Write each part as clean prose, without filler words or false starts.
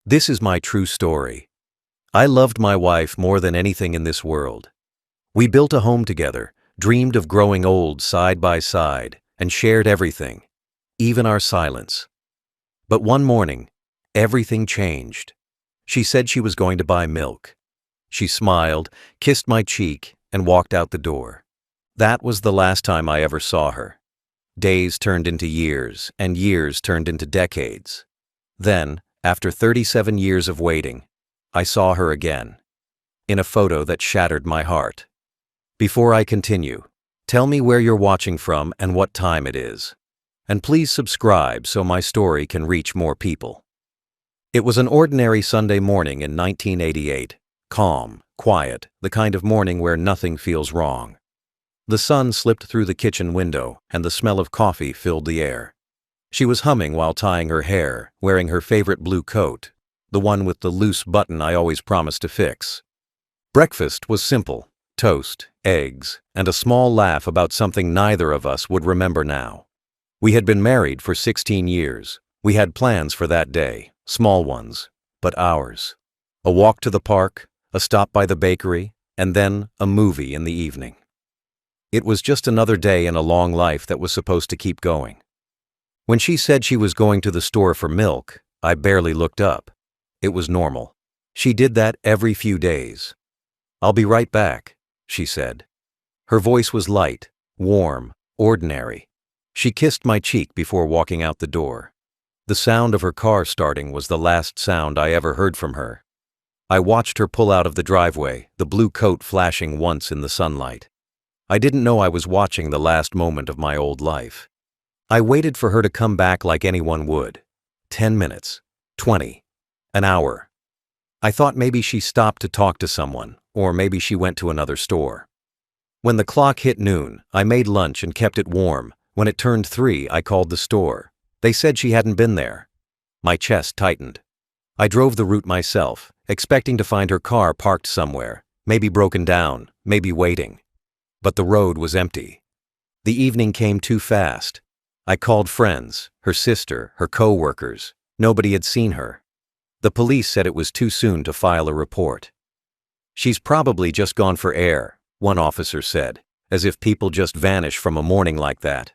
This is my true story. I loved my wife more than anything in this world. We built a home together, dreamed of growing old side by side, and shared everything, even our silence. But one morning, everything changed. She said she was going to buy milk. She smiled, kissed my cheek, and walked out the door. That was the last time I ever saw her. Days turned into years, and years turned into decades. Then, after 37 years of waiting, I saw her again, in a photo that shattered my heart. Before I continue, tell me where you're watching from and what time it is. And please subscribe so my story can reach more people. It was an ordinary Sunday morning in 1988, calm, quiet, the kind of morning where nothing feels wrong. The sun slipped through the kitchen window, and the smell of coffee filled the air. She was humming while tying her hair, wearing her favorite blue coat, the one with the loose button I always promised to fix. Breakfast was simple: toast, eggs, and a small laugh about something neither of us would remember now. We had been married for 16 years. We had plans for that day, small ones, but ours. A walk to the park, a stop by the bakery, and then a movie in the evening. It was just another day in a long life that was supposed to keep going. When she said she was going to the store for milk, I barely looked up. It was normal. She did that every few days. "I'll be right back," she said. Her voice was light, warm, ordinary. She kissed my cheek before walking out the door. The sound of her car starting was the last sound I ever heard from her. I watched her pull out of the driveway, the blue coat flashing once in the sunlight. I didn't know I was watching the last moment of my old life. I waited for her to come back like anyone would. 10 minutes, 20, an hour. I thought maybe she stopped to talk to someone, or maybe she went to another store. When the clock hit noon, I made lunch and kept it warm. When it turned 3, I called the store. They said she hadn't been there. My chest tightened. I drove the route myself, expecting to find her car parked somewhere, maybe broken down, maybe waiting. But the road was empty. The evening came too fast. I called friends, her sister, her co-workers. Nobody had seen her. The police said it was too soon to file a report. "She's probably just gone for air," one officer said, as if people just vanish from a morning like that.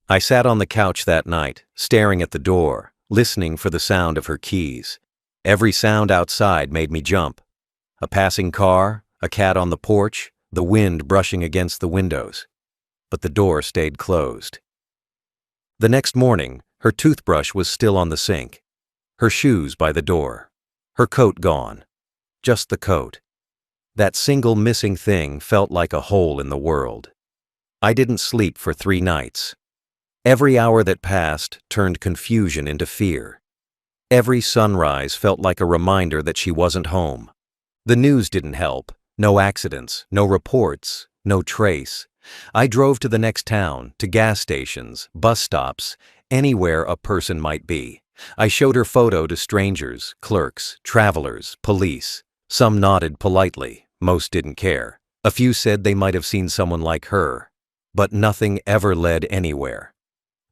I sat on the couch that night, staring at the door, listening for the sound of her keys. Every sound outside made me jump. A passing car, a cat on the porch, the wind brushing against the windows. But the door stayed closed. The next morning, her toothbrush was still on the sink. Her shoes by the door. Her coat gone. Just the coat. That single missing thing felt like a hole in the world. I didn't sleep for 3 nights. Every hour that passed turned confusion into fear. Every sunrise felt like a reminder that she wasn't home. The news didn't help. No accidents, no reports, no trace. I drove to the next town, to gas stations, bus stops, anywhere a person might be. I showed her photo to strangers, clerks, travelers, police. Some nodded politely, most didn't care. A few said they might have seen someone like her. But nothing ever led anywhere.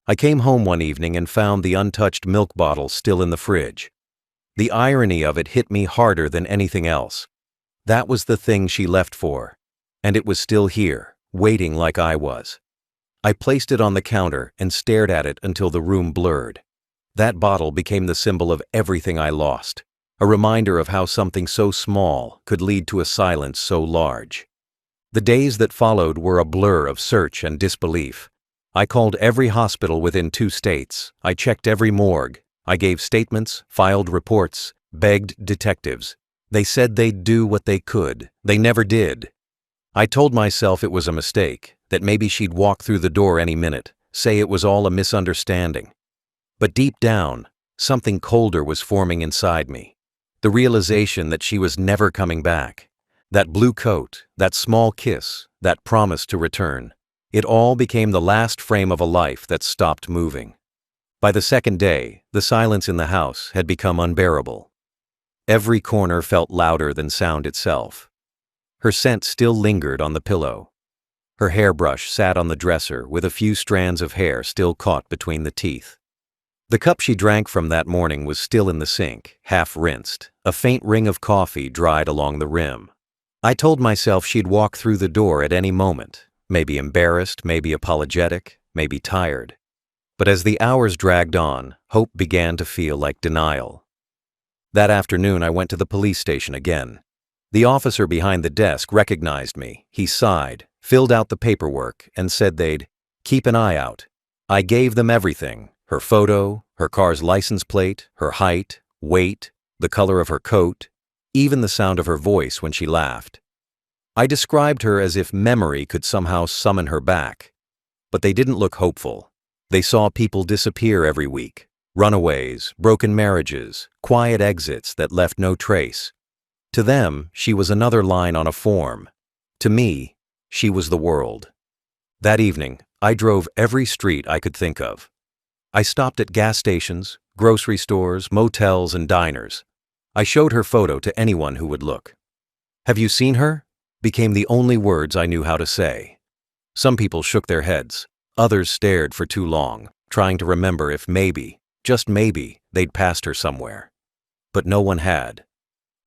I came home one evening and found the untouched milk bottle still in the fridge. The irony of it hit me harder than anything else. That was the thing she left for, and it was still here, waiting like I was. I placed it on the counter and stared at it until the room blurred. That bottle became the symbol of everything I lost, a reminder of how something so small could lead to a silence so large. The days that followed were a blur of search and disbelief. I called every hospital within 2 states. I checked every morgue. I gave statements, filed reports, begged detectives. They said they'd do what they could. They never did. I told myself it was a mistake, that maybe she'd walk through the door any minute, say it was all a misunderstanding. But deep down, something colder was forming inside me. The realization that she was never coming back. That blue coat, that small kiss, that promise to return. It all became the last frame of a life that stopped moving. By the second day, the silence in the house had become unbearable. Every corner felt louder than sound itself. Her scent still lingered on the pillow. Her hairbrush sat on the dresser with a few strands of hair still caught between the teeth. The cup she drank from that morning was still in the sink, half rinsed, a faint ring of coffee dried along the rim. I told myself she'd walk through the door at any moment, maybe embarrassed, maybe apologetic, maybe tired. But as the hours dragged on, hope began to feel like denial. That afternoon I went to the police station again. The officer behind the desk recognized me. He sighed, filled out the paperwork, and said they'd keep an eye out. I gave them everything: her photo, her car's license plate, her height, weight, the color of her coat, even the sound of her voice when she laughed. I described her as if memory could somehow summon her back. But they didn't look hopeful. They saw people disappear every week: runaways, broken marriages, quiet exits that left no trace. To them, she was another line on a form. To me, she was the world. That evening, I drove every street I could think of. I stopped at gas stations, grocery stores, motels, and diners. I showed her photo to anyone who would look. "Have you seen her?" became the only words I knew how to say. Some people shook their heads. Others stared for too long, trying to remember if maybe, just maybe, they'd passed her somewhere. But no one had.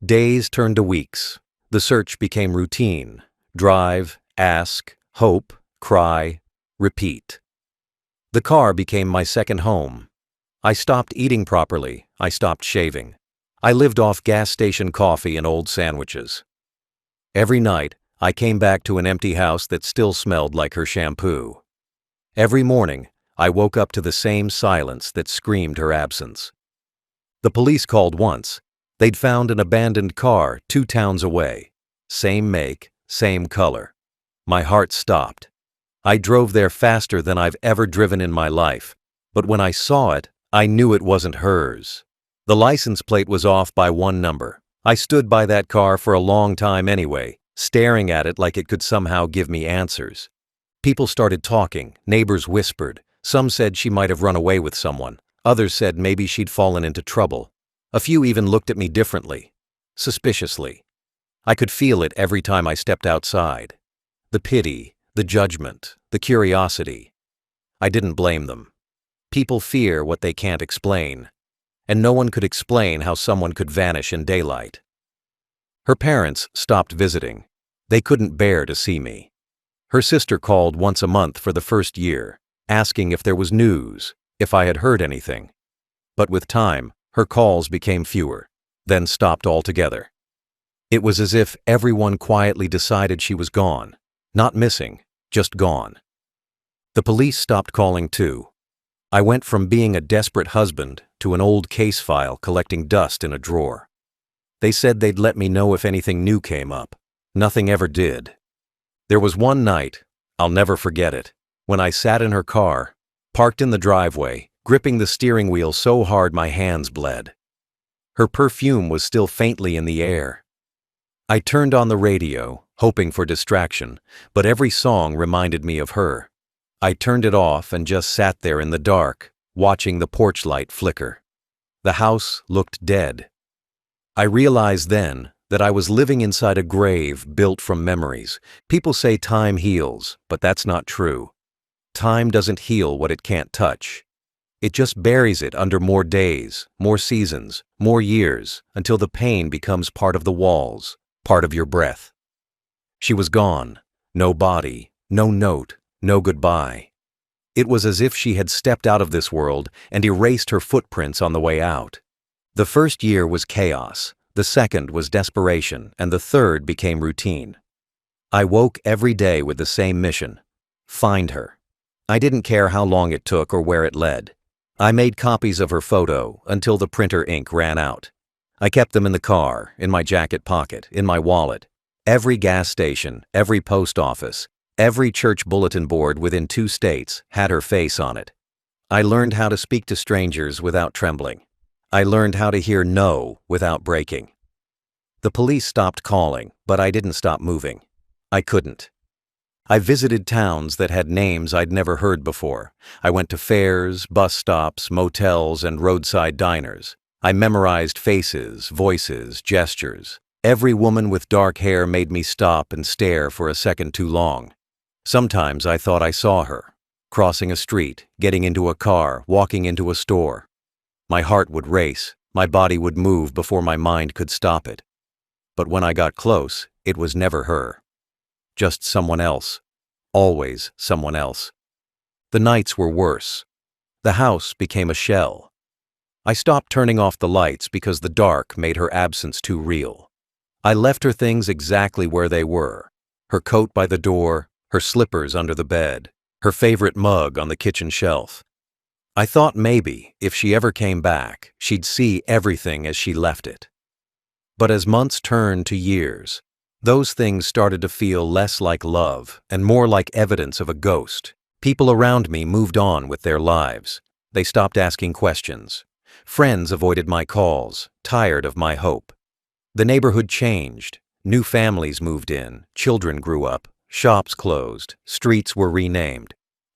Days turned to weeks. The search became routine. Drive, ask, hope, cry, repeat. The car became my second home. I stopped eating properly. I stopped shaving. I lived off gas station coffee and old sandwiches. Every night, I came back to an empty house that still smelled like her shampoo. Every morning, I woke up to the same silence that screamed her absence. The police called once. They'd found an abandoned car 2 towns away. Same make, same color. My heart stopped. I drove there faster than I've ever driven in my life, but when I saw it, I knew it wasn't hers. The license plate was off by 1 number. I stood by that car for a long time anyway, staring at it like it could somehow give me answers. People started talking, neighbors whispered. Some said she might have run away with someone. Others said maybe she'd fallen into trouble. A few even looked at me differently, suspiciously. I could feel it every time I stepped outside. The pity, the judgment, the curiosity. I didn't blame them. People fear what they can't explain, and no one could explain how someone could vanish in daylight. Her parents stopped visiting. They couldn't bear to see me. Her sister called once a month for the first year, asking if there was news, if I had heard anything. But with time, her calls became fewer, then stopped altogether. It was as if everyone quietly decided she was gone. Not missing, just gone. The police stopped calling too. I went from being a desperate husband to an old case file collecting dust in a drawer. They said they'd let me know if anything new came up. Nothing ever did. There was one night, I'll never forget it, when I sat in her car, parked in the driveway, gripping the steering wheel so hard my hands bled. Her perfume was still faintly in the air. I turned on the radio, hoping for distraction, but every song reminded me of her. I turned it off and just sat there in the dark, watching the porch light flicker. The house looked dead. I realized then that I was living inside a grave built from memories. People say time heals, but that's not true. Time doesn't heal what it can't touch. It just buries it under more days, more seasons, more years, until the pain becomes part of the walls, part of your breath. She was gone. No body, no note, no goodbye. It was as if she had stepped out of this world and erased her footprints on the way out. The first year was chaos. The second was desperation, and the third became routine. I woke every day with the same mission: find her. I didn't care how long it took or where it led. I made copies of her photo until the printer ink ran out. I kept them in the car, in my jacket pocket, in my wallet. Every gas station, every post office, every church bulletin board within 2 states had her face on it. I learned how to speak to strangers without trembling. I learned how to hear no without breaking. The police stopped calling, but I didn't stop moving. I couldn't. I visited towns that had names I'd never heard before. I went to fairs, bus stops, motels, and roadside diners. I memorized faces, voices, gestures. Every woman with dark hair made me stop and stare for a second too long. Sometimes I thought I saw her, crossing a street, getting into a car, walking into a store. My heart would race, my body would move before my mind could stop it. But when I got close, it was never her. Just someone else. Always someone else. The nights were worse. The house became a shell. I stopped turning off the lights because the dark made her absence too real. I left her things exactly where they were. Her coat by the door, her slippers under the bed, her favorite mug on the kitchen shelf. I thought maybe, if she ever came back, she'd see everything as she left it. But as months turned to years, those things started to feel less like love and more like evidence of a ghost. People around me moved on with their lives. They stopped asking questions. Friends avoided my calls, tired of my hope. The neighborhood changed. New families moved in, children grew up, shops closed, streets were renamed.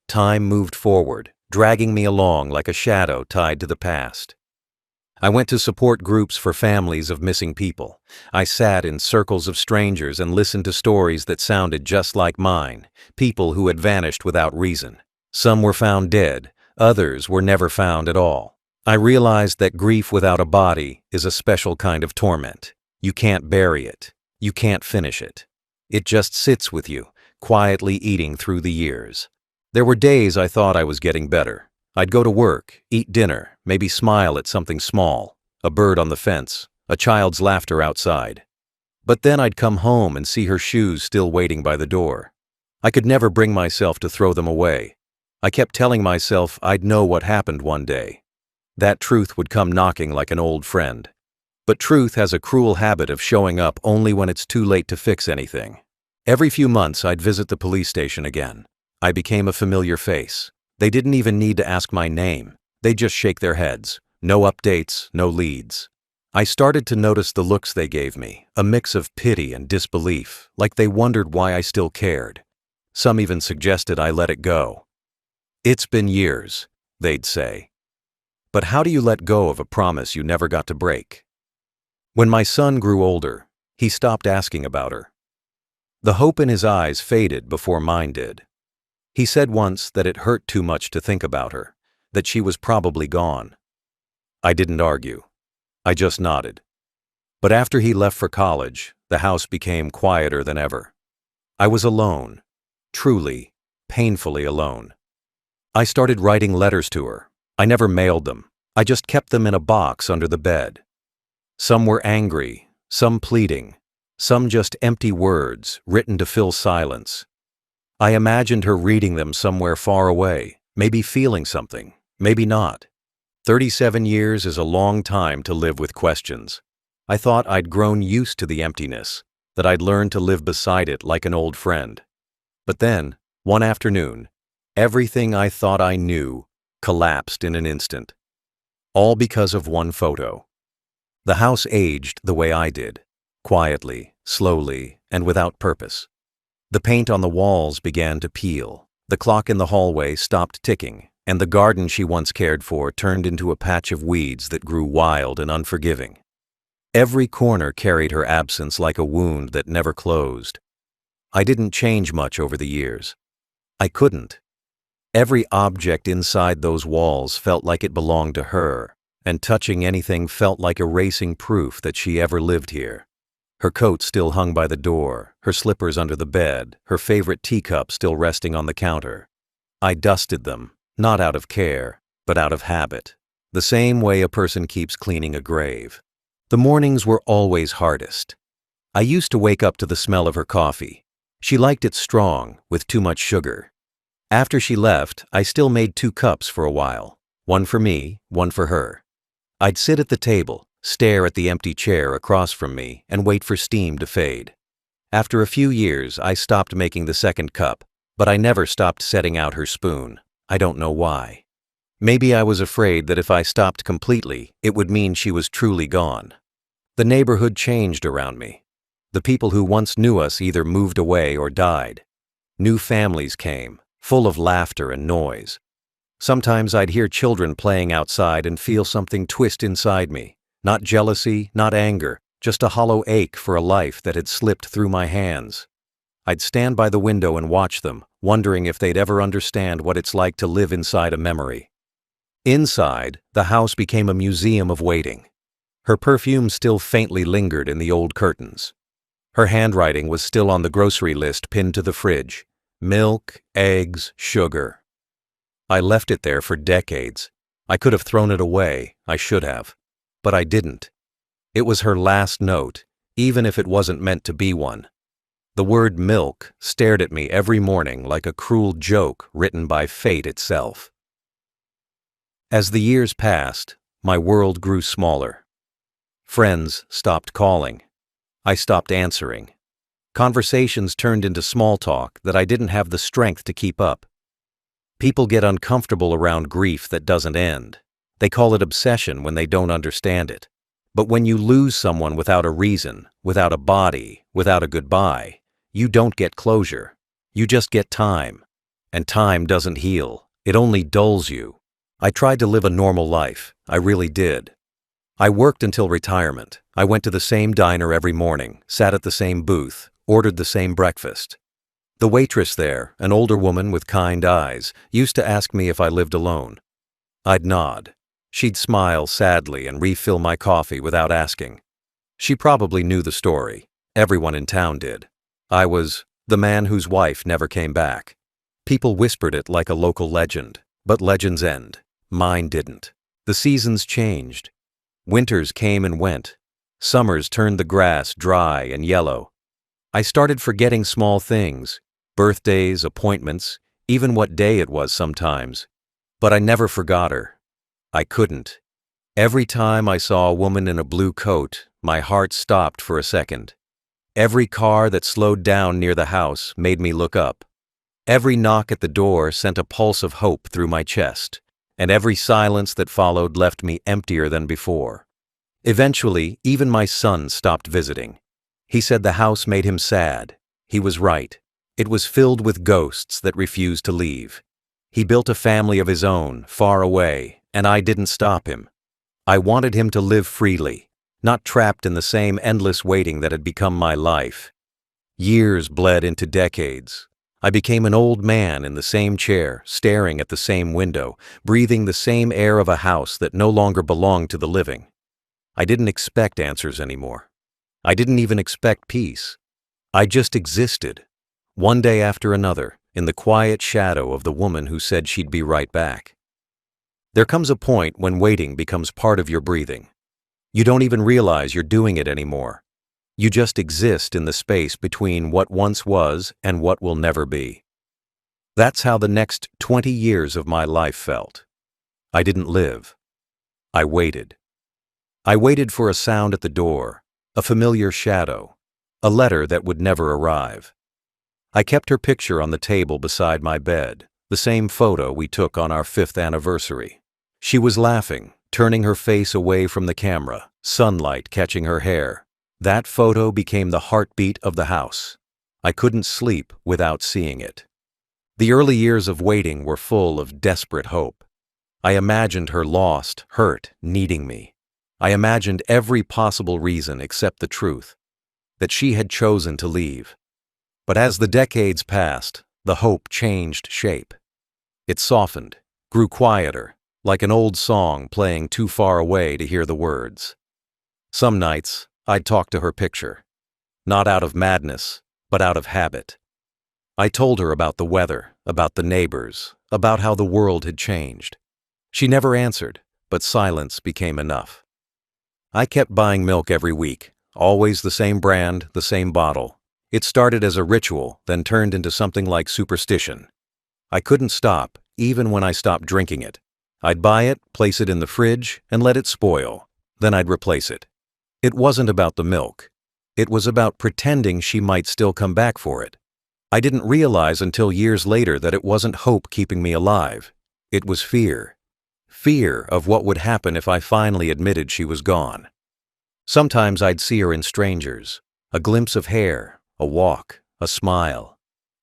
Time moved forward, dragging me along like a shadow tied to the past. I went to support groups for families of missing people. I sat in circles of strangers and listened to stories that sounded just like mine, people who had vanished without reason. Some were found dead, others were never found at all. I realized that grief without a body is a special kind of torment. You can't bury it. You can't finish it. It just sits with you, quietly eating through the years. There were days I thought I was getting better. I'd go to work, eat dinner, maybe smile at something small, a bird on the fence, a child's laughter outside. But then I'd come home and see her shoes still waiting by the door. I could never bring myself to throw them away. I kept telling myself I'd know what happened one day. That truth would come knocking like an old friend. But truth has a cruel habit of showing up only when it's too late to fix anything. Every few months I'd visit the police station again. I became a familiar face. They didn't even need to ask my name. They'd just shake their heads. No updates, no leads. I started to notice the looks they gave me, a mix of pity and disbelief, like they wondered why I still cared. Some even suggested I let it go. "It's been years," they'd say. But how do you let go of a promise you never got to break? When my son grew older, he stopped asking about her. The hope in his eyes faded before mine did. He said once that it hurt too much to think about her, that she was probably gone. I didn't argue. I just nodded. But after he left for college, the house became quieter than ever. I was alone, truly, painfully alone. I started writing letters to her. I never mailed them. I just kept them in a box under the bed. Some were angry, some pleading, some just empty words written to fill silence. I imagined her reading them somewhere far away, maybe feeling something, maybe not. 37 years is a long time to live with questions. I thought I'd grown used to the emptiness, that I'd learned to live beside it like an old friend. But then, one afternoon, everything I thought I knew collapsed in an instant. All because of one photo. The house aged the way I did, quietly, slowly, and without purpose. The paint on the walls began to peel, the clock in the hallway stopped ticking, and the garden she once cared for turned into a patch of weeds that grew wild and unforgiving. Every corner carried her absence like a wound that never closed. I didn't change much over the years. I couldn't. Every object inside those walls felt like it belonged to her, and touching anything felt like erasing proof that she ever lived here. Her coat still hung by the door, her slippers under the bed, her favorite teacup still resting on the counter. I dusted them, not out of care, but out of habit, the same way a person keeps cleaning a grave. The mornings were always hardest. I used to wake up to the smell of her coffee. She liked it strong, with too much sugar. After she left, I still made 2 cups for a while, one for me, one for her. I'd sit at the table, stare at the empty chair across from me, and wait for steam to fade. After a few years, I stopped making the second cup, but I never stopped setting out her spoon. I don't know why. Maybe I was afraid that if I stopped completely, it would mean she was truly gone. The neighborhood changed around me. The people who once knew us either moved away or died. New families came, full of laughter and noise. Sometimes I'd hear children playing outside and feel something twist inside me. Not jealousy, not anger, just a hollow ache for a life that had slipped through my hands. I'd stand by the window and watch them, wondering if they'd ever understand what it's like to live inside a memory. Inside, the house became a museum of waiting. Her perfume still faintly lingered in the old curtains. Her handwriting was still on the grocery list pinned to the fridge. Milk, eggs, sugar. I left it there for decades. I could have thrown it away, I should have. But I didn't. It was her last note, even if it wasn't meant to be one. The word milk stared at me every morning like a cruel joke written by fate itself. As the years passed, my world grew smaller. Friends stopped calling. I stopped answering. Conversations turned into small talk that I didn't have the strength to keep up. People get uncomfortable around grief that doesn't end. They call it obsession when they don't understand it. But when you lose someone without a reason, without a body, without a goodbye, you don't get closure. You just get time. And time doesn't heal. It only dulls you. I tried to live a normal life. I really did. I worked until retirement. I went to the same diner every morning, sat at the same booth, ordered the same breakfast. The waitress there, an older woman with kind eyes, used to ask me if I lived alone. I'd nod. She'd smile sadly and refill my coffee without asking. She probably knew the story. Everyone in town did. I was the man whose wife never came back. People whispered it like a local legend, but legends end. Mine didn't. The seasons changed. Winters came and went. Summers turned the grass dry and yellow. I started forgetting small things, birthdays, appointments, even what day it was sometimes. But I never forgot her. I couldn't. Every time I saw a woman in a blue coat, my heart stopped for a second. Every car that slowed down near the house made me look up. Every knock at the door sent a pulse of hope through my chest, and every silence that followed left me emptier than before. Eventually, even my son stopped visiting. He said the house made him sad. He was right. It was filled with ghosts that refused to leave. He built a family of his own, far away, and I didn't stop him. I wanted him to live freely, not trapped in the same endless waiting that had become my life. Years bled into decades. I became an old man in the same chair, staring at the same window, breathing the same air of a house that no longer belonged to the living. I didn't expect answers anymore. I didn't even expect peace. I just existed, one day after another, in the quiet shadow of the woman who said she'd be right back. There comes a point when waiting becomes part of your breathing. You don't even realize you're doing it anymore. You just exist in the space between what once was and what will never be. That's how the next 20 years of my life felt. I didn't live. I waited. I waited for a sound at the door, a familiar shadow, a letter that would never arrive. I kept her picture on the table beside my bed, the same photo we took on our 5th anniversary. She was laughing, turning her face away from the camera, sunlight catching her hair. That photo became the heartbeat of the house. I couldn't sleep without seeing it. The early years of waiting were full of desperate hope. I imagined her lost, hurt, needing me. I imagined every possible reason except the truth, that she had chosen to leave. But as the decades passed, the hope changed shape. It softened, grew quieter, like an old song playing too far away to hear the words. Some nights, I'd talk to her picture, not out of madness, but out of habit. I told her about the weather, about the neighbors, about how the world had changed. She never answered, but silence became enough. I kept buying milk every week, always the same brand, the same bottle. It started as a ritual, then turned into something like superstition. I couldn't stop, even when I stopped drinking it. I'd buy it, place it in the fridge, and let it spoil. Then I'd replace it. It wasn't about the milk. It was about pretending she might still come back for it. I didn't realize until years later that it wasn't hope keeping me alive. It was fear. Fear of what would happen if I finally admitted she was gone. Sometimes I'd see her in strangers, a glimpse of hair, a walk, a smile.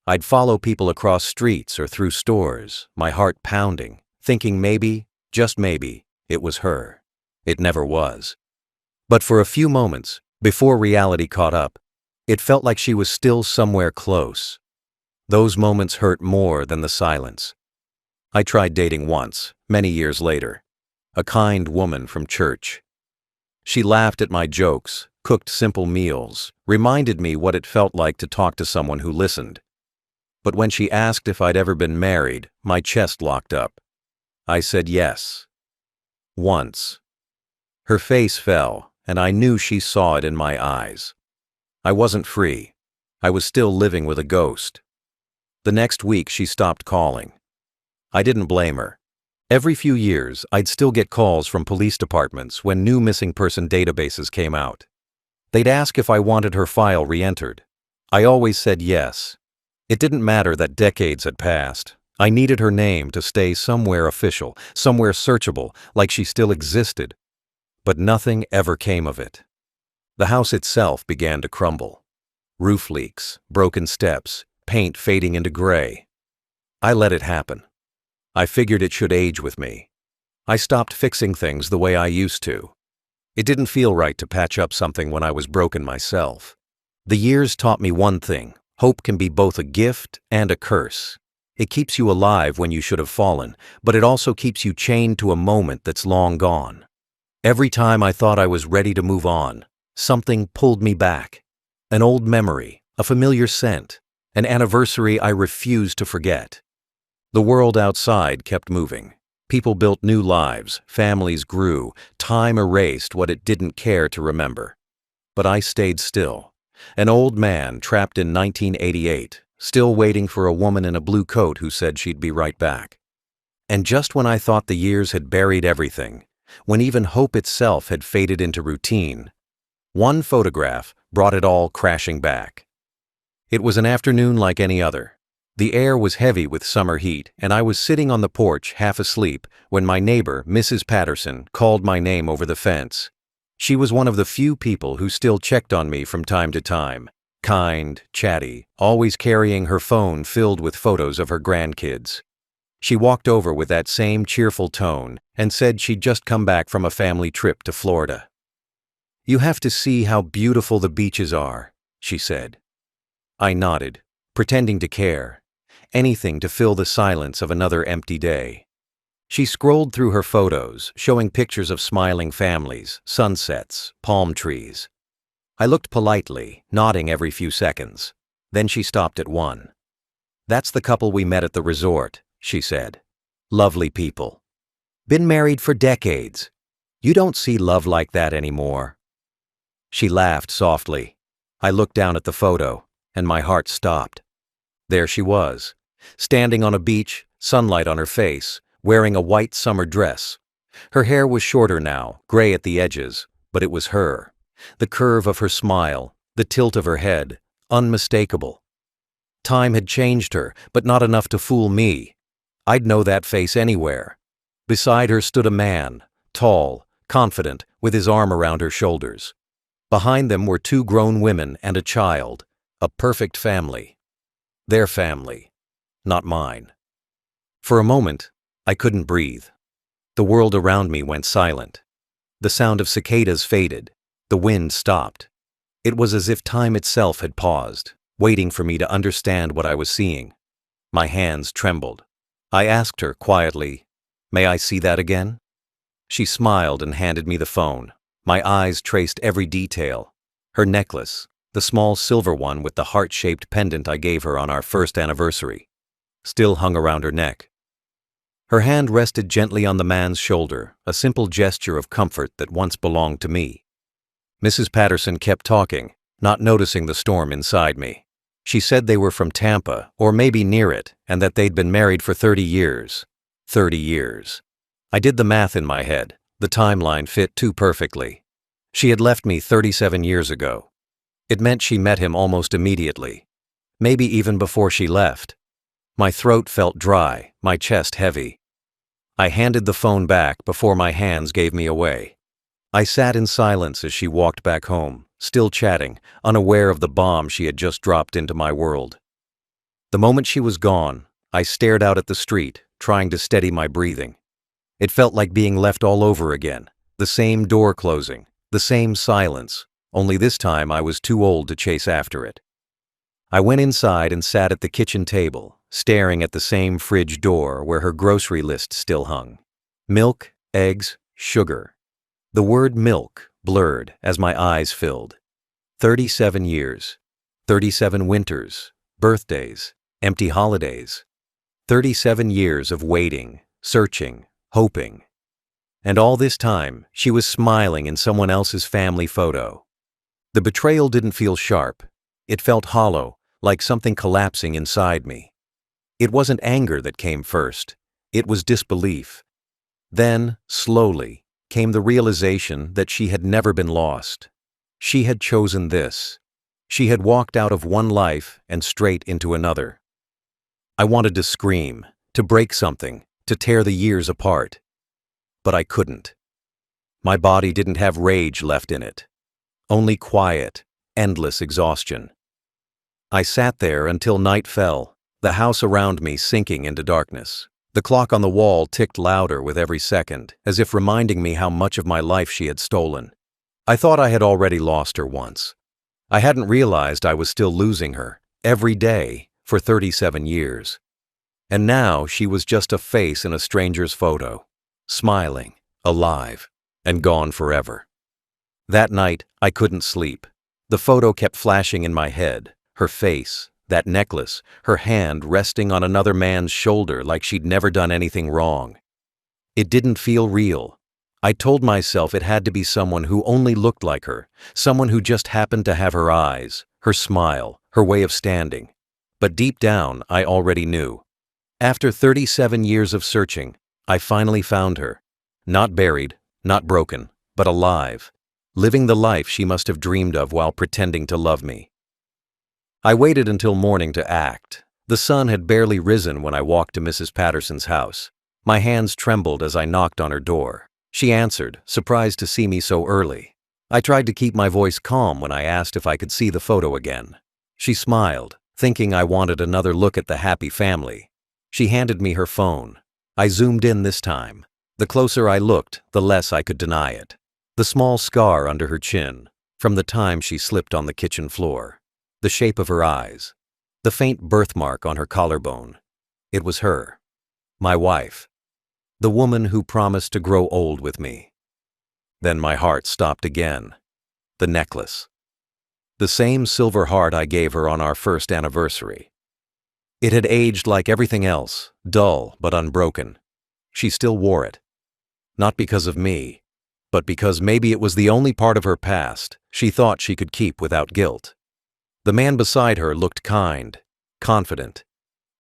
I'd follow people across streets or through stores, my heart pounding, thinking maybe, just maybe, it was her. It never was. But for a few moments, before reality caught up, it felt like she was still somewhere close. Those moments hurt more than the silence. I tried dating once, many years later. A kind woman from church. She laughed at my jokes, cooked simple meals, reminded me what it felt like to talk to someone who listened. But when she asked if I'd ever been married, my chest locked up. I said yes. Once. Her face fell, and I knew she saw it in my eyes. I wasn't free. I was still living with a ghost. The next week she stopped calling. I didn't blame her. Every few years, I'd still get calls from police departments when new missing person databases came out. They'd ask if I wanted her file re-entered. I always said yes. It didn't matter that decades had passed. I needed her name to stay somewhere official, somewhere searchable, like she still existed. But nothing ever came of it. The house itself began to crumble. Roof leaks, broken steps, paint fading into gray. I let it happen. I figured it should age with me. I stopped fixing things the way I used to. It didn't feel right to patch up something when I was broken myself. The years taught me one thing: hope can be both a gift and a curse. It keeps you alive when you should have fallen, but it also keeps you chained to a moment that's long gone. Every time I thought I was ready to move on, something pulled me back. An old memory, a familiar scent, an anniversary I refused to forget. The world outside kept moving. People built new lives, families grew, time erased what it didn't care to remember. But I stayed still. An old man trapped in 1988, still waiting for a woman in a blue coat who said she'd be right back. And just when I thought the years had buried everything, when even hope itself had faded into routine, one photograph brought it all crashing back. It was an afternoon like any other. The air was heavy with summer heat, and I was sitting on the porch half asleep when my neighbor, Mrs. Patterson, called my name over the fence. She was one of the few people who still checked on me from time to time. Kind, chatty, always carrying her phone filled with photos of her grandkids. She walked over with that same cheerful tone and said she'd just come back from a family trip to Florida. "You have to see how beautiful the beaches are," she said. I nodded, pretending to care. Anything to fill the silence of another empty day. She scrolled through her photos, showing pictures of smiling families, sunsets, palm trees. I looked politely, nodding every few seconds. Then she stopped at one. "That's the couple we met at the resort," she said. "Lovely people. Been married for decades. You don't see love like that anymore." She laughed softly. I looked down at the photo, and my heart stopped. There she was, standing on a beach, sunlight on her face, wearing a white summer dress. Her hair was shorter now, gray at the edges, but it was her. The curve of her smile, the tilt of her head, unmistakable. Time had changed her, but not enough to fool me. I'd know that face anywhere. Beside her stood a man, tall, confident, with his arm around her shoulders. Behind them were two grown women and a child, a perfect family. Their family, not mine. For a moment, I couldn't breathe. The world around me went silent. The sound of cicadas faded. The wind stopped. It was as if time itself had paused, waiting for me to understand what I was seeing. My hands trembled. I asked her quietly, "May I see that again?" She smiled and handed me the phone. My eyes traced every detail. Her necklace, the small silver one with the heart-shaped pendant I gave her on our first anniversary, still hung around her neck. Her hand rested gently on the man's shoulder, a simple gesture of comfort that once belonged to me. Mrs. Patterson kept talking, not noticing the storm inside me. She said they were from Tampa, or maybe near it, and that they'd been married for 30 years. 30 years. I did the math in my head. The timeline fit too perfectly. She had left me 37 years ago. It meant she met him almost immediately. Maybe even before she left. My throat felt dry, my chest heavy. I handed the phone back before my hands gave me away. I sat in silence as she walked back home, still chatting, unaware of the bomb she had just dropped into my world. The moment she was gone, I stared out at the street, trying to steady my breathing. It felt like being left all over again, the same door closing, the same silence, only this time I was too old to chase after it. I went inside and sat at the kitchen table, staring at the same fridge door where her grocery list still hung. Milk, eggs, sugar. The word milk blurred as my eyes filled. 37 years. 37 winters, birthdays, empty holidays. 37 years of waiting, searching, hoping. And all this time, she was smiling in someone else's family photo. The betrayal didn't feel sharp. It felt hollow, like something collapsing inside me. It wasn't anger that came first. It was disbelief. Then, slowly, came the realization that she had never been lost. She had chosen this. She had walked out of one life and straight into another. I wanted to scream, to break something, to tear the years apart. But I couldn't. My body didn't have rage left in it. Only quiet, endless exhaustion. I sat there until night fell, the house around me sinking into darkness. The clock on the wall ticked louder with every second, as if reminding me how much of my life she had stolen. I thought I had already lost her once. I hadn't realized I was still losing her, every day, for 37 years. And now she was just a face in a stranger's photo, smiling, alive, and gone forever. That night, I couldn't sleep. The photo kept flashing in my head, her face, that necklace, her hand resting on another man's shoulder like she'd never done anything wrong. It didn't feel real. I told myself it had to be someone who only looked like her, someone who just happened to have her eyes, her smile, her way of standing. But deep down, I already knew. After 37 years of searching, I finally found her. Not buried, not broken, but alive, living the life she must have dreamed of while pretending to love me. I waited until morning to act. The sun had barely risen when I walked to Mrs. Patterson's house. My hands trembled as I knocked on her door. She answered, surprised to see me so early. I tried to keep my voice calm when I asked if I could see the photo again. She smiled, thinking I wanted another look at the happy family. She handed me her phone. I zoomed in this time. The closer I looked, the less I could deny it. The small scar under her chin, from the time she slipped on the kitchen floor. The shape of her eyes. The faint birthmark on her collarbone. It was her. My wife. The woman who promised to grow old with me. Then my heart stopped again. The necklace. The same silver heart I gave her on our first anniversary. It had aged like everything else, dull but unbroken. She still wore it. Not because of me, but because maybe it was the only part of her past she thought she could keep without guilt. The man beside her looked kind, confident.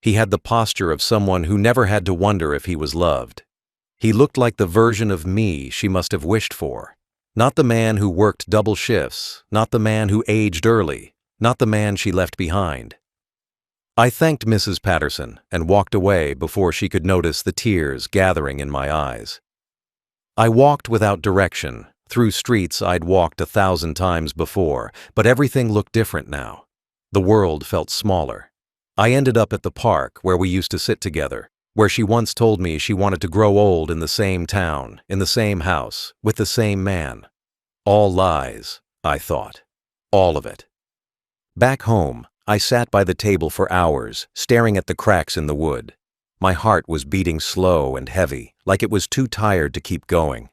He had the posture of someone who never had to wonder if he was loved. He looked like the version of me she must have wished for. Not the man who worked double shifts, not the man who aged early, not the man she left behind. I thanked Mrs. Patterson and walked away before she could notice the tears gathering in my eyes. I walked without direction, through streets I'd walked 1,000 times before, but everything looked different now. The world felt smaller. I ended up at the park where we used to sit together, where she once told me she wanted to grow old in the same town, in the same house, with the same man. All lies, I thought. All of it. Back home, I sat by the table for hours, staring at the cracks in the wood. My heart was beating slow and heavy, like it was too tired to keep going.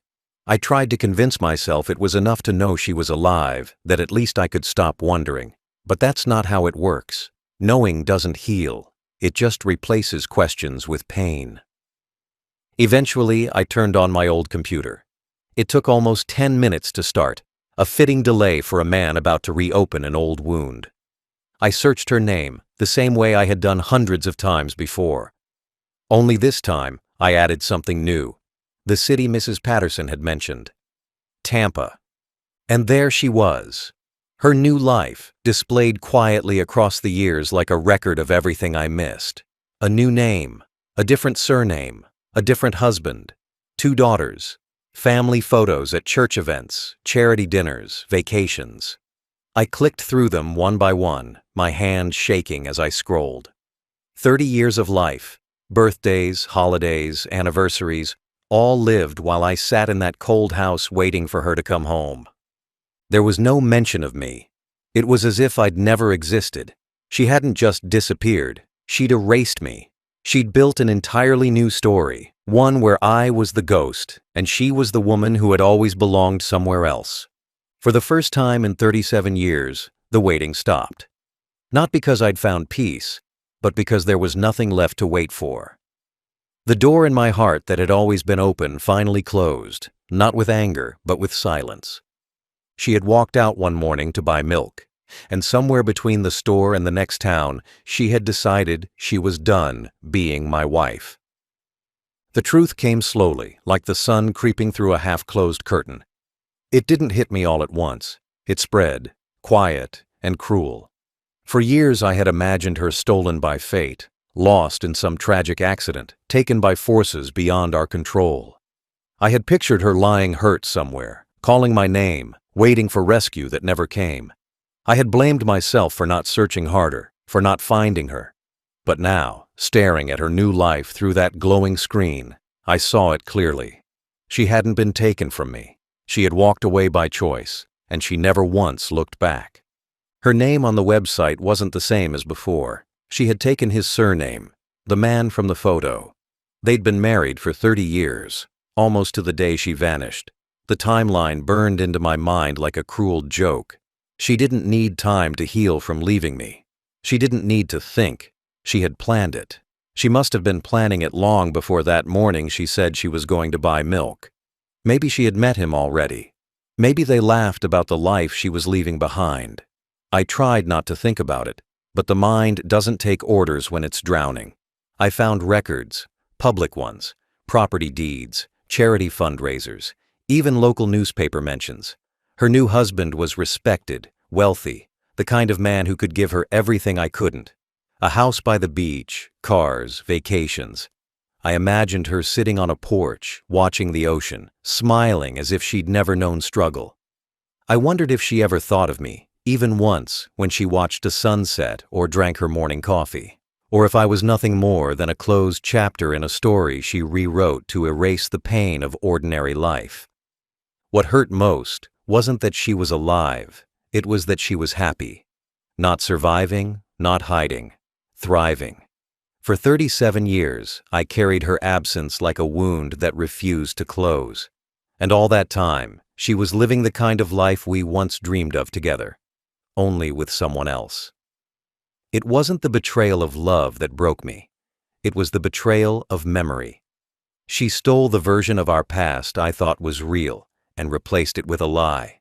I tried to convince myself it was enough to know she was alive, that at least I could stop wondering. But that's not how it works. Knowing doesn't heal. It just replaces questions with pain. Eventually, I turned on my old computer. It took almost 10 minutes to start, a fitting delay for a man about to reopen an old wound. I searched her name, the same way I had done hundreds of times before. Only this time, I added something new. The city Mrs. Patterson had mentioned. Tampa. And there she was. Her new life, displayed quietly across the years like a record of everything I missed. A new name, a different surname, a different husband, 2 daughters, family photos at church events, charity dinners, vacations. I clicked through them one by one, my hand shaking as I scrolled. 30 years of life, birthdays, holidays, anniversaries, all lived while I sat in that cold house waiting for her to come home. There was no mention of me. It was as if I'd never existed. She hadn't just disappeared. She'd erased me. She'd built an entirely new story, one where I was the ghost and she was the woman who had always belonged somewhere else. For the first time in 37 years, the waiting stopped. Not because I'd found peace, but because there was nothing left to wait for. The door in my heart that had always been open finally closed, not with anger, but with silence. She had walked out one morning to buy milk, and somewhere between the store and the next town, she had decided she was done being my wife. The truth came slowly, like the sun creeping through a half-closed curtain. It didn't hit me all at once. It spread, quiet and cruel. For years I had imagined her stolen by fate, lost in some tragic accident, taken by forces beyond our control. I had pictured her lying hurt somewhere, calling my name, waiting for rescue that never came. I had blamed myself for not searching harder, for not finding her. But now, staring at her new life through that glowing screen, I saw it clearly. She hadn't been taken from me. She had walked away by choice, and she never once looked back. Her name on the website wasn't the same as before. She had taken his surname, the man from the photo. They'd been married for 30 years, almost to the day she vanished. The timeline burned into my mind like a cruel joke. She didn't need time to heal from leaving me. She didn't need to think. She had planned it. She must have been planning it long before that morning she said she was going to buy milk. Maybe she had met him already. Maybe they laughed about the life she was leaving behind. I tried not to think about it, but the mind doesn't take orders when it's drowning. I found records, public ones, property deeds, charity fundraisers, even local newspaper mentions. Her new husband was respected, wealthy, the kind of man who could give her everything I couldn't. A house by the beach, cars, vacations. I imagined her sitting on a porch, watching the ocean, smiling as if she'd never known struggle. I wondered if she ever thought of me, even once, when she watched a sunset or drank her morning coffee. Or if I was nothing more than a closed chapter in a story she rewrote to erase the pain of ordinary life. What hurt most wasn't that she was alive, it was that she was happy. Not surviving, not hiding, thriving. For 37 years, I carried her absence like a wound that refused to close. And all that time, she was living the kind of life we once dreamed of together, only with someone else. It wasn't the betrayal of love that broke me. It was the betrayal of memory. She stole the version of our past I thought was real and replaced it with a lie.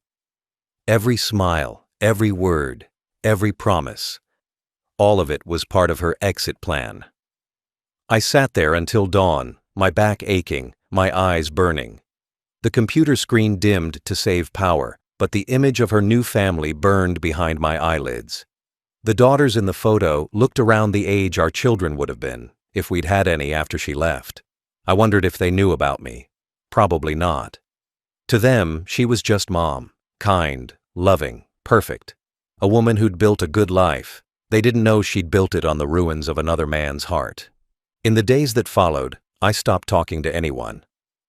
Every smile, every word, every promise, all of it was part of her exit plan. I sat there until dawn, my back aching, my eyes burning. The computer screen dimmed to save power, but the image of her new family burned behind my eyelids. The daughters in the photo looked around the age our children would have been, if we'd had any after she left. I wondered if they knew about me. Probably not. To them, she was just Mom, kind, loving, perfect. A woman who'd built a good life. They didn't know she'd built it on the ruins of another man's heart. In the days that followed, I stopped talking to anyone.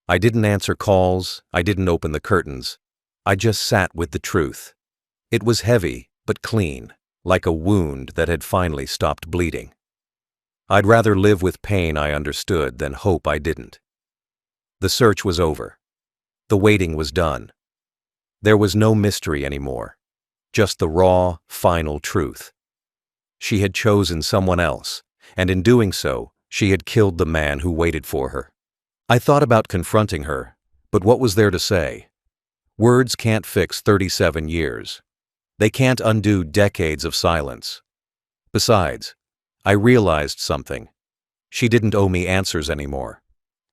I didn't answer calls, I didn't open the curtains. I just sat with the truth. It was heavy, but clean, like a wound that had finally stopped bleeding. I'd rather live with pain I understood than hope I didn't. The search was over. The waiting was done. There was no mystery anymore, just the raw, final truth. She had chosen someone else, and in doing so, she had killed the man who waited for her. I thought about confronting her, but what was there to say? Words can't fix 37 years. They can't undo decades of silence. Besides, I realized something. She didn't owe me answers anymore,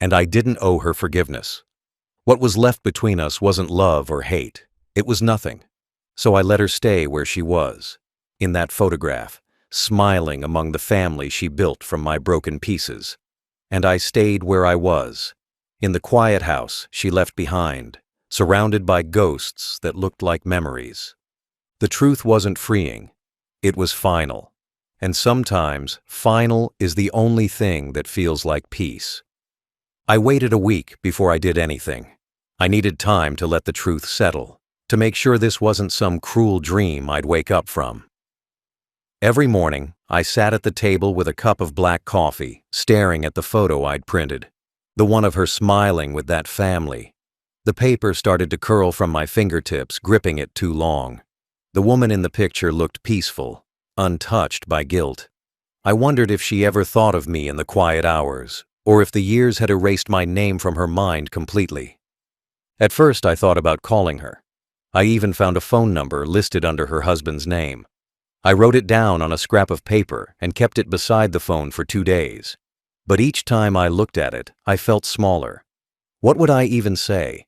and I didn't owe her forgiveness. What was left between us wasn't love or hate. It was nothing. So I let her stay where she was, in that photograph, smiling among the family she built from my broken pieces. And I stayed where I was, in the quiet house she left behind, surrounded by ghosts that looked like memories. The truth wasn't freeing. It was final. And sometimes, final is the only thing that feels like peace. I waited a week before I did anything. I needed time to let the truth settle, to make sure this wasn't some cruel dream I'd wake up from. Every morning, I sat at the table with a cup of black coffee, staring at the photo I'd printed. The one of her smiling with that family. The paper started to curl from my fingertips, gripping it too long. The woman in the picture looked peaceful, untouched by guilt. I wondered if she ever thought of me in the quiet hours, or if the years had erased my name from her mind completely. At first I thought about calling her. I even found a phone number listed under her husband's name. I wrote it down on a scrap of paper and kept it beside the phone for 2 days. But each time I looked at it, I felt smaller. What would I even say?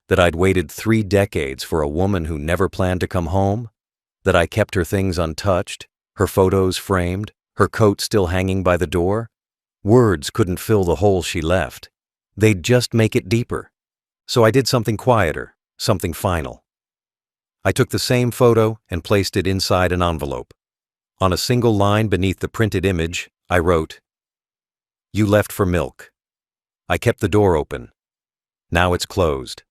That I'd waited 3 decades for a woman who never planned to come home? That I kept her things untouched, her photos framed, her coat still hanging by the door? Words couldn't fill the hole she left. They'd just make it deeper. So I did something quieter, something final. I took the same photo and placed it inside an envelope. On a single line beneath the printed image, I wrote, "You left for milk." I kept the door open. Now it's closed.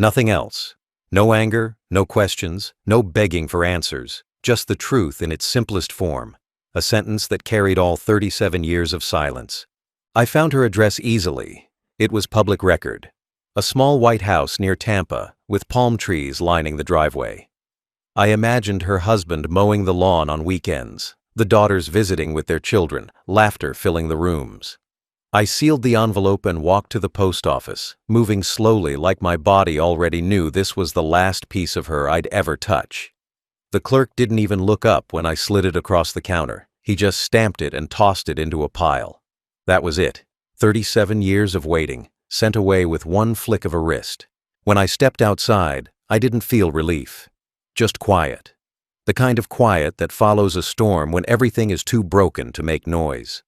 Nothing else. No anger, no questions, no begging for answers, just the truth in its simplest form, a sentence that carried all 37 years of silence. I found her address easily. It was public record. A small white house near Tampa, with palm trees lining the driveway. I imagined her husband mowing the lawn on weekends, the daughters visiting with their children, laughter filling the rooms. I sealed the envelope and walked to the post office, moving slowly like my body already knew this was the last piece of her I'd ever touch. The clerk didn't even look up when I slid it across the counter. He just stamped it and tossed it into a pile. That was it. 37 years of waiting, sent away with one flick of a wrist. When I stepped outside, I didn't feel relief. Just quiet. The kind of quiet that follows a storm when everything is too broken to make noise.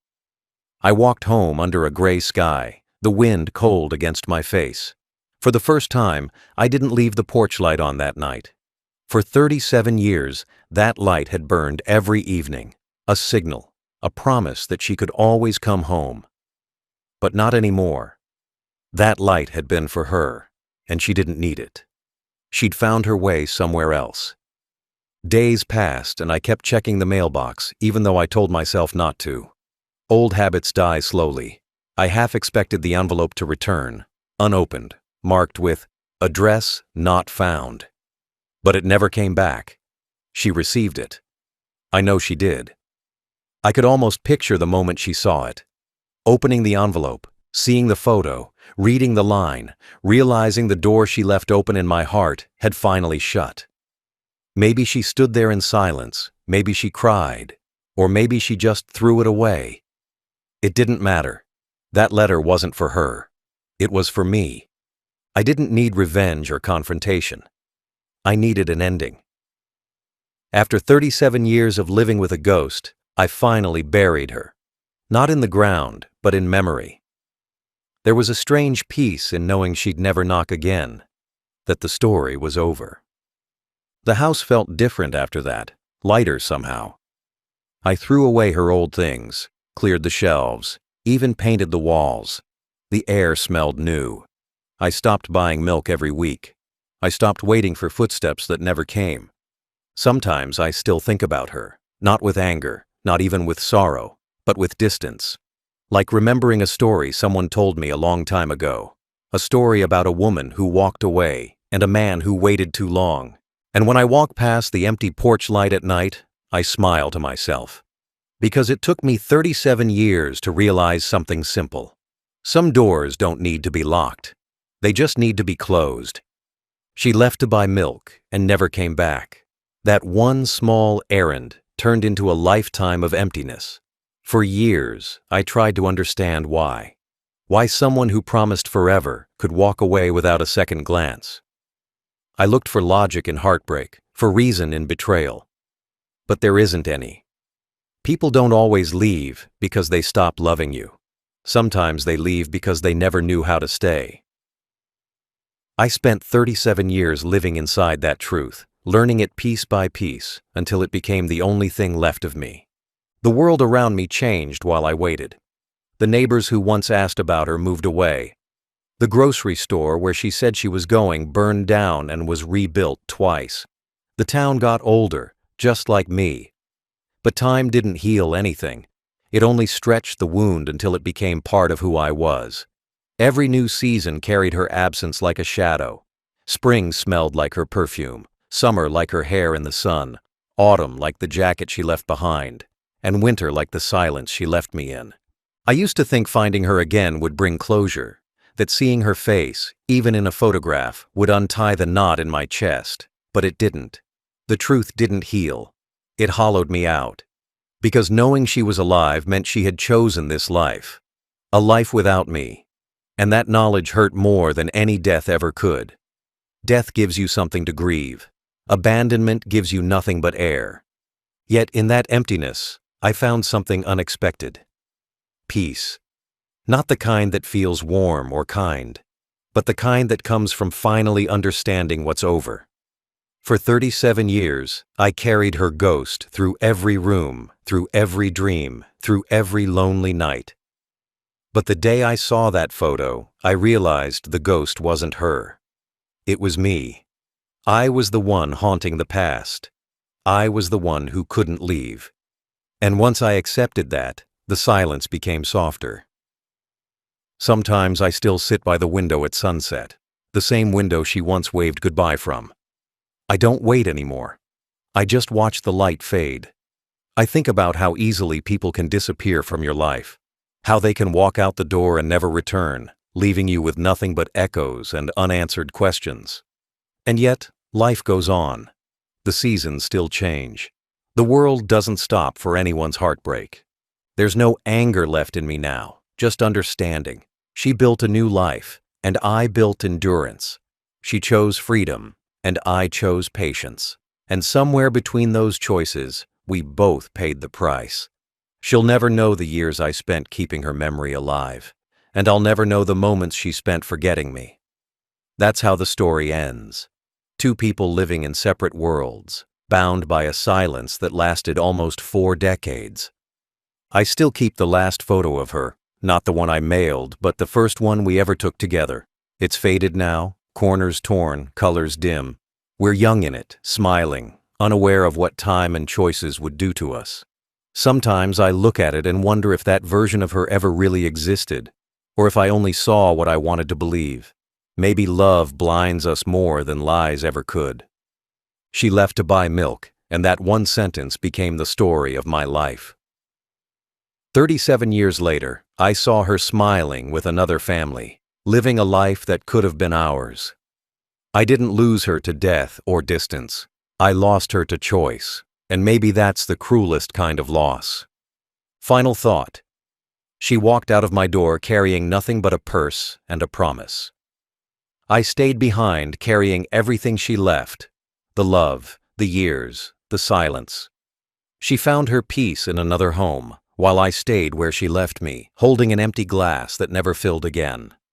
I walked home under a gray sky, the wind cold against my face. For the first time, I didn't leave the porch light on that night. For 37 years, that light had burned every evening, a signal, a promise that she could always come home. But not anymore. That light had been for her, and she didn't need it. She'd found her way somewhere else. Days passed, and I kept checking the mailbox, even though I told myself not to. Old habits die slowly. I half expected the envelope to return, unopened, marked with, "Address not found." But it never came back. She received it. I know she did. I could almost picture the moment she saw it. Opening the envelope, seeing the photo, reading the line, realizing the door she left open in my heart had finally shut. Maybe she stood there in silence, maybe she cried, or maybe she just threw it away. It didn't matter. That letter wasn't for her. It was for me. I didn't need revenge or confrontation. I needed an ending. After 37 years of living with a ghost, I finally buried her. Not in the ground, but in memory. There was a strange peace in knowing she'd never knock again, that the story was over. The house felt different after that, lighter somehow. I threw away her old things, cleared the shelves, even painted the walls. The air smelled new. I stopped buying milk every week. I stopped waiting for footsteps that never came. Sometimes I still think about her, not with anger, not even with sorrow, but with distance. Like remembering a story someone told me a long time ago. A story about a woman who walked away and a man who waited too long. And when I walk past the empty porch light at night, I smile to myself. Because it took me 37 years to realize something simple. Some doors don't need to be locked. They just need to be closed. She left to buy milk and never came back. That one small errand turned into a lifetime of emptiness. For years, I tried to understand why. Why someone who promised forever could walk away without a second glance. I looked for logic in heartbreak, for reason in betrayal. But there isn't any. People don't always leave because they stop loving you. Sometimes they leave because they never knew how to stay. I spent 37 years living inside that truth, learning it piece by piece, until it became the only thing left of me. The world around me changed while I waited. The neighbors who once asked about her moved away. The grocery store where she said she was going burned down and was rebuilt twice. The town got older, just like me. But time didn't heal anything. It only stretched the wound until it became part of who I was. Every new season carried her absence like a shadow. Spring smelled like her perfume, summer like her hair in the sun, autumn like the jacket she left behind, and winter like the silence she left me in. I used to think finding her again would bring closure, that seeing her face, even in a photograph, would untie the knot in my chest, but it didn't. The truth didn't heal. It hollowed me out. Because knowing she was alive meant she had chosen this life. A life without me. And that knowledge hurt more than any death ever could. Death gives you something to grieve. Abandonment gives you nothing but air. Yet in that emptiness, I found something unexpected. Peace. Not the kind that feels warm or kind, but the kind that comes from finally understanding what's over. For 37 years, I carried her ghost through every room, through every dream, through every lonely night. But the day I saw that photo, I realized the ghost wasn't her. It was me. I was the one haunting the past. I was the one who couldn't leave. And once I accepted that, the silence became softer. Sometimes I still sit by the window at sunset, the same window she once waved goodbye from. I don't wait anymore. I just watch the light fade. I think about how easily people can disappear from your life, how they can walk out the door and never return, leaving you with nothing but echoes and unanswered questions. And yet, life goes on. The seasons still change. The world doesn't stop for anyone's heartbreak. There's no anger left in me now, just understanding. She built a new life, and I built endurance. She chose freedom, and I chose patience. And somewhere between those choices, we both paid the price. She'll never know the years I spent keeping her memory alive, and I'll never know the moments she spent forgetting me. That's how the story ends. Two people living in separate worlds, bound by a silence that lasted almost 4 decades. I still keep the last photo of her, not the one I mailed, but the first one we ever took together. It's faded now, corners torn, colors dim. We're young in it, smiling, unaware of what time and choices would do to us. Sometimes I look at it and wonder if that version of her ever really existed, or if I only saw what I wanted to believe. Maybe love blinds us more than lies ever could. She left to buy milk, and that one sentence became the story of my life. 37 years later, I saw her smiling with another family, living a life that could have been ours. I didn't lose her to death or distance. I lost her to choice, and maybe that's the cruelest kind of loss. Final thought. She walked out of my door carrying nothing but a purse and a promise. I stayed behind carrying everything she left, the love, the years, the silence. She found her peace in another home, while I stayed where she left me, holding an empty glass that never filled again.